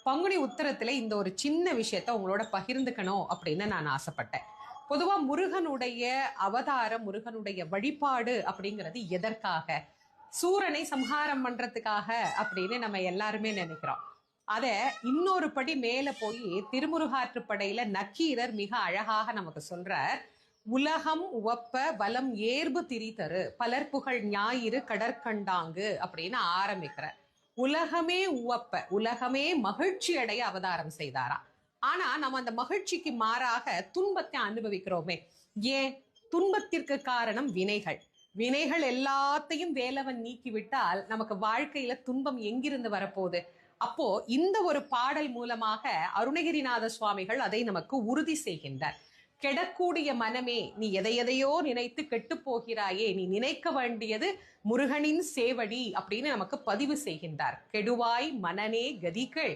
பங்குனி உத்தரத்துல இந்த ஒரு சின்ன விஷயத்த உங்களோட பகிர்ந்துக்கணும் அப்படின்னு நான் ஆசைப்பட்டேன். பொதுவா முருகனுடைய அவதாரம், முருகனுடைய வழிபாடு அப்படிங்கிறது எதற்காக? சூரனை சம்ஹாரம் பண்றதுக்காக அப்படின்னு நம்ம எல்லாருமே நினைக்கிறோம். அத இன்னொரு படி மேல போய் திருமுருகாற்றுப்படையில நக்கீரர் மிக அழகாக நமக்கு சொல்றார். உலகம் உவப்ப வலம் ஏர்பு திரிதரு பலர் புகழ் ஞாயிறு கடற்கண்டாங்கு அப்படின்னு ஆரம்பிக்கிறார். உலகமே உவப்ப, உலகமே மகிழ்ச்சி அடைய அவதாரம் செய்தாராம். ஆனா நம்ம அந்த மகிழ்ச்சிக்கு மாறாக துன்பத்தை அனுபவிக்கிறோமே. ஏன்? துன்பத்திற்கு காரணம் வினைகள். வினைகள் எல்லாத்தையும் வேலவன் நீக்கிவிட்டால் நமக்கு வாழ்க்கையில துன்பம் எங்கிருந்து வரப்போகுது? அப்போ இந்த ஒரு பாடல் மூலமாக அருணகிரிநாத சுவாமிகள் அதை நமக்கு உறுதி செய்கின்றார். கெடக்கூடிய மனமே, நீ எதையோ நினைத்து கெட்டு போகிறாயே, நீ நினைக்க வேண்டியது முருகனின் சேவடி அப்படின்னு நமக்கு பதிவு செய்கின்றார். கெடுவாய் மனனே கதிகள்